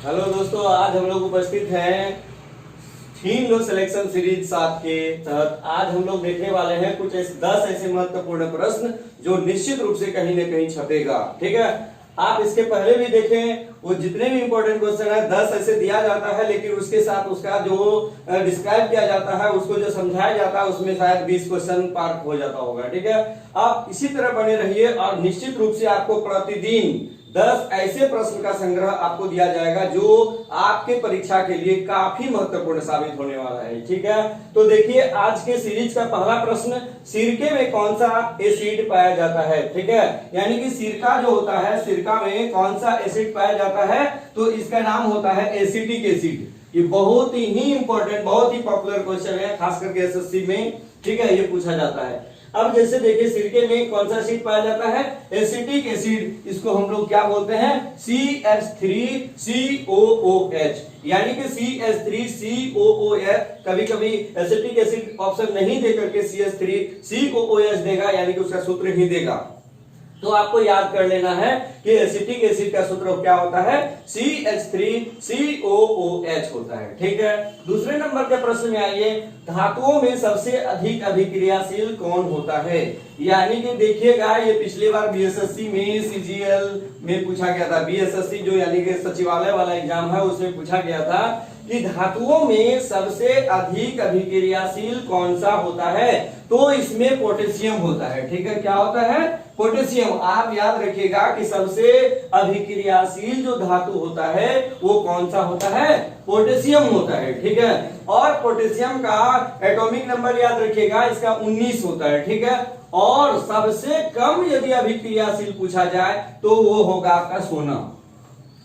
Hello दोस्तों, आज हम लोग उपस्थित हैं थीम लो सिलेक्शन सीरीज 7 के तहत। आज हम लोग देखने वाले हैं कुछ 10 ऐसे महत्वपूर्ण प्रश्न जो निश्चित रूप से कहीं ना कहीं छपेगा। ठीक है, आप इसके पहले भी देखें, वो जितने भी इंपॉर्टेंट क्वेश्चन है 10 ऐसे दिया जाता है, लेकिन उसके साथ उसका जो डिस्क्राइब किया जाता है, उसको जो समझाया जाता है, उसमें शायद 20 क्वेश्चन पार्ट हो जाता होगा। ठीक है, आप इसी तरह बने रहिए और निश्चित रूप से आपको प्रतिदिन 10 ऐसे प्रश्न का संग्रह आपको दिया जाएगा जो आपके परीक्षा के लिए काफी महत्वपूर्ण साबित होने वाला है। ठीक है, तो देखिए आज के सीरीज का पहला प्रश्न, सिरके में कौन सा एसिड पाया जाता है। ठीक है, यानी कि सिरका जो होता है, सिरका में कौन सा एसिड पाया जाता है, तो इसका नाम होता है एसिटिक एसिड। ये बहुत ही इंपॉर्टेंट, बहुत ही पॉपुलर क्वेश्चन है, खास करके एसएससी में। ठीक है, ये पूछा जाता है। अब जैसे देखिए सिरके में कौन सा एसिड पाया जाता है, एसिटिक एसिड। इसको हम लोग क्या बोलते हैं, CH3COOH, यानी कि CH3COOH। कभी कभी एसिटिक एसिड ऑप्शन नहीं देकर के CH3COOH देगा, यानी कि उसका सूत्र ही देगा। तो आपको याद कर लेना है कि एसिटिक एसिड का सूत्र क्या होता है, CH3COOH होता है। ठीक है, दूसरे नंबर के प्रश्न में आइए, धातुओं में सबसे अधिक अभिक्रियाशील कौन होता है। यानी कि देखिएगा, ये पिछली बार बीएसएससी में सीजीएल में पूछा गया था। बीएसएससी जो यानी कि सचिवालय वाला एग्जाम है, उसमें पूछा गया था कि धातुओं में सबसे अधिक अभिक्रियाशील कौन सा होता है, तो इसमें पोटेशियम होता है। ठीक है, क्या होता है, पोटेशियम। आप याद रखिएगा कि सबसे अभिक्रियाशील जो धातु होता है वो कौन सा होता है, पोटेशियम होता है। ठीक है, और पोटेशियम का एटॉमिक नंबर याद रखिएगा, इसका 19 होता है। ठीक है, और सबसे कम यदि अभिक्रियाशील पूछा जाए तो वो होगा आपका सोना।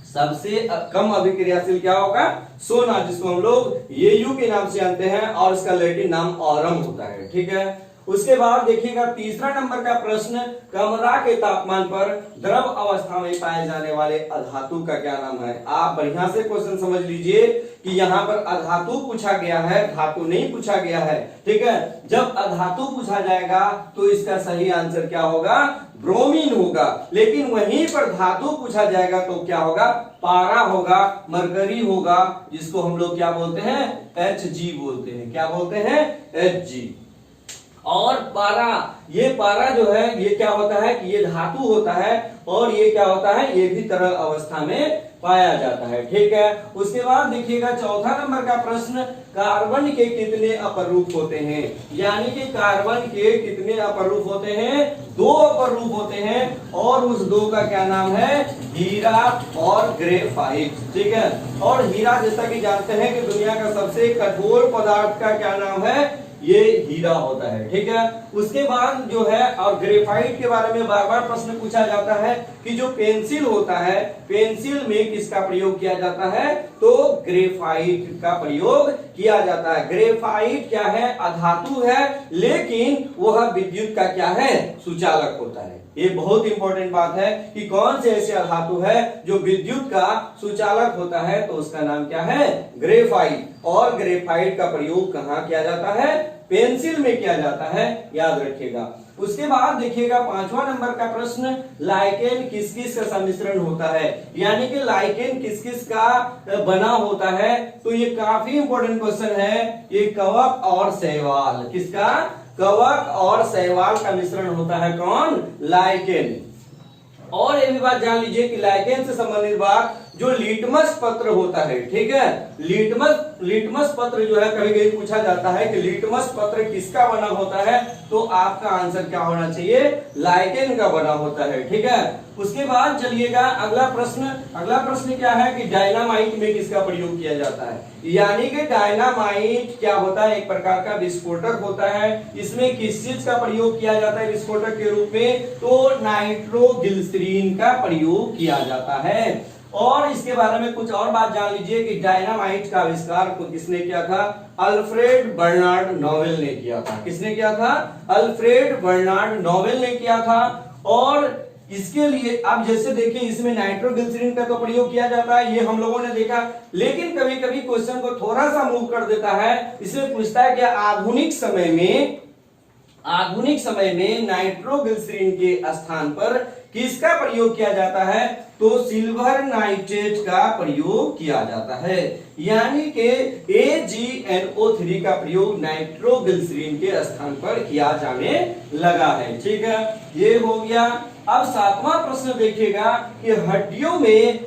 सबसे कम अभिक्रियाशील क्या होगा, सोना, जिसको हम लोग Au के नाम से जानते हैं, और इसका लैटिन नाम ऑरम होता है। ठीक है, उसके बाद देखिएगा तीसरा नंबर का प्रश्न, कमरा के तापमान पर द्रव अवस्था में पाए जाने वाले अधातु का क्या नाम है। आप बढ़िया से क्वेश्चन समझ लीजिए कि यहाँ पर अधातु पूछा गया है, धातु नहीं पूछा गया है। ठीक है, जब अधातु पूछा जाएगा तो इसका सही आंसर क्या होगा, ब्रोमीन होगा। लेकिन वहीं पर धातु पूछा जाएगा तो क्या होगा, पारा होगा, मरकरी होगा, जिसको हम लोग क्या बोलते हैं, Hg बोलते हैं। क्या बोलते हैं, Hg। और पारा, ये पारा जो है ये क्या होता है कि ये धातु होता है, और ये क्या होता है, ये भी तरल अवस्था में पाया जाता है। ठीक है, उसके बाद देखिएगा चौथा नंबर का प्रश्न, कार्बन के कितने अपरूप होते हैं। यानी कि कार्बन के कितने अपरूप होते हैं, 2 अपरूप होते हैं, और उस 2 का क्या नाम है, हीरा और ग्रेफाइट। ठीक है, और हीरा जैसा कि जानते हैं कि दुनिया का सबसे कठोर पदार्थ का क्या नाम है, ये हीरा होता है। ठीक है, उसके बाद जो है, और ग्रेफाइट के बारे में बार बार प्रश्न पूछा जाता है कि जो पेंसिल होता है, पेंसिल में किसका प्रयोग किया जाता है, तो ग्रेफाइट का प्रयोग किया जाता है। ग्रेफाइट क्या है, अधातु है, लेकिन वह विद्युत का क्या है, सुचालक होता है। ये बहुत इंपॉर्टेंट बात है कि कौन से ऐसे अधातु है जो विद्युत का सुचालक होता है, तो उसका नाम क्या है, ग्रेफाइट। और ग्रेफाइट का प्रयोग कहाँ किया जाता है, पेंसिल में किया जाता है, याद रखिएगा। उसके बाद देखिएगा पांचवा नंबर का प्रश्न, लाइकेन किस किस का सम्मिश्रण होता है। यानी कि लाइकेन किस किस का बना होता है, तो ये काफी इंपॉर्टेंट क्वेश्चन है। ये कवक और शैवाल, किसका, कवक और शैवाल का मिश्रण होता है, कौन, लाइकेन। और ये भी बात जान लीजिए कि लाइकेन से संबंधित बात, जो लिटमस पत्र होता है, ठीक है, लिटमस पत्र जो है कभी कभी पूछा जाता है कि लिटमस पत्र किसका बना होता है, तो आपका आंसर क्या होना चाहिए, लाइकेन का बना होता है। ठीक है, उसके बाद चलिएगा अगला प्रश्न क्या है कि डायनामाइट में किसका प्रयोग किया जाता है। यानी कि डायनामाइट क्या होता है, एक प्रकार का विस्फोटक होता है। इसमें किस चीज का प्रयोग किया जाता है विस्फोटक के रूप में, तो नाइट्रोग्लिसरीन का प्रयोग किया जाता है। और इसके बारे में कुछ और बात जान लीजिए कि डायनामाइट का आविष्कार किसने किया था, अल्फ्रेड बर्नार्ड नोबेल ने किया था। किसने किया था, अल्फ्रेड बर्नार्ड नोबेल ने किया था। और इसके लिए आप जैसे देखिए, इसमें नाइट्रोग्लिसरीन का तो प्रयोग किया जाता है, ये हम लोगों ने देखा, लेकिन कभी कभी क्वेश्चन को थोड़ा सा मूव कर देता है। इसमें पूछता है कि आधुनिक समय में नाइट्रोग्लिसरीन के स्थान पर किसका प्रयोग किया जाता है, तो सिल्वर नाइट्रेट का प्रयोग किया जाता है, यानी कि AgNO3 का प्रयोग नाइट्रोग्लिसरीन के स्थान पर किया जाने लगा है। ठीक है, ये हो गया। अब सातवां प्रश्न देखिएगा कि हड्डियों में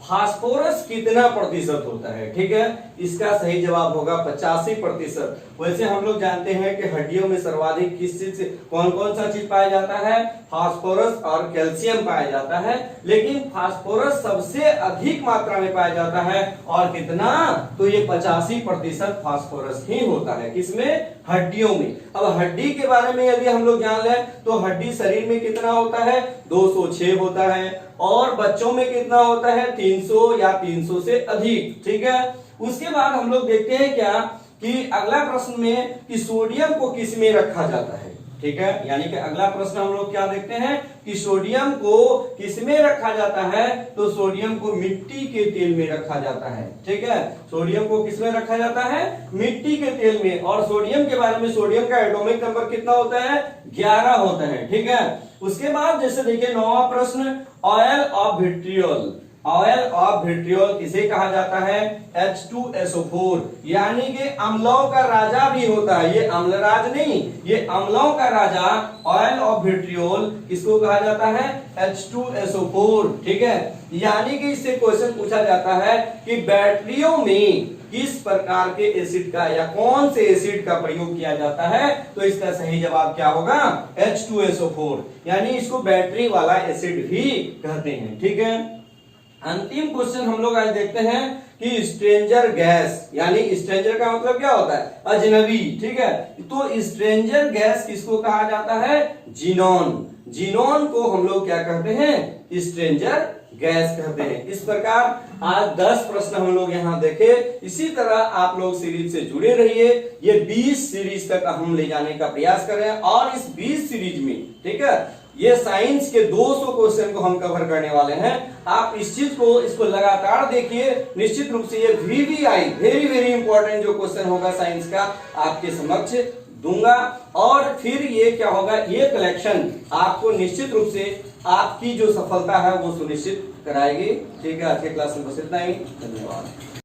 फास्फोरस कितना प्रतिशत होता है। ठीक है, इसका सही जवाब होगा 85%। वैसे हम लोग जानते हैं कि हड्डियों में सर्वाधिक किस चीज से कौन कौन सा चीज पाया जाता है, फास्फोरस और कैल्शियम पाया जाता है, लेकिन फास्फोरस सबसे अधिक मात्रा में पाया जाता है। और कितना, तो ये 85% फास्फोरस ही होता है, किसमें, हड्डियों में। अब हड्डी के बारे में यदि हम लोग जान लें तो हड्डी शरीर में कितना होता है, 206 होता है, और बच्चों में कितना होता है, 300 या 300 से अधिक। ठीक है, उसके बाद हम लोग देखते हैं क्या कि अगला प्रश्न में कि सोडियम को किस में रखा जाता है। ठीक है, यानी कि अगला प्रश्न हम लोग क्या देखते हैं कि सोडियम को किस में रखा जाता है, तो सोडियम को मिट्टी के तेल में रखा जाता है। ठीक है, सोडियम को किस में रखा जाता है, मिट्टी के तेल में। और सोडियम के बारे में, सोडियम का एटॉमिक नंबर कितना होता है, 11 होता है। ठीक है, उसके बाद जैसे देखिए 9वां प्रश्न, oil of vitriol. Oil of vitriol किसे कहा जाता है, H2SO4, यानी कि अम्लों का राजा भी होता है। ये अम्लराज नहीं, ये अम्लों का राजा ऑयल ऑफ विट्रियोल किसको कहा जाता है, H2SO4। ठीक है, यानी कि इससे क्वेश्चन पूछा जाता है कि बैटरियों में किस प्रकार के एसिड का या कौन से एसिड का प्रयोग किया जाता है, तो इसका सही जवाब क्या होगा, H2SO4, यानी इसको बैटरी वाला एसिड भी कहते हैं। ठीक है, अंतिम क्वेश्चन हम लोग आज देखते हैं कि स्ट्रेंजर गैस, यानी स्ट्रेंजर का मतलब क्या होता है, अजनबी। ठीक है, तो स्ट्रेंजर गैस किसको कहा जाता है, जीनोन। जीनोन को हम लोग क्या कहते हैं, स्ट्रेंजर गैस कहते हैं। इस प्रकार आज 10 प्रश्न हम लोग यहाँ देखे। इसी तरह आप लोग सीरीज से जुड़े रहिए। ये 20 सीरीज तक हम ले जाने का प्रयास कर रहे हैं, और इस 20 सीरीज में, ठीक है, ये साइंस के 200 क्वेश्चन को हम कवर करने वाले हैं। आप इस चीज को, इसको लगातार देखिए। निश्चित रूप से ये VVI, वेरी वेरी इंपॉर्टेंट जो क्वेश्चन होगा साइंस का, आपके समक्ष दूंगा। और फिर ये क्या होगा, ये कलेक्शन आपको निश्चित रूप से आपकी जो सफलता है वो सुनिश्चित कराएगी। ठीक है, आज के क्लास में बस इतना ही। धन्यवाद।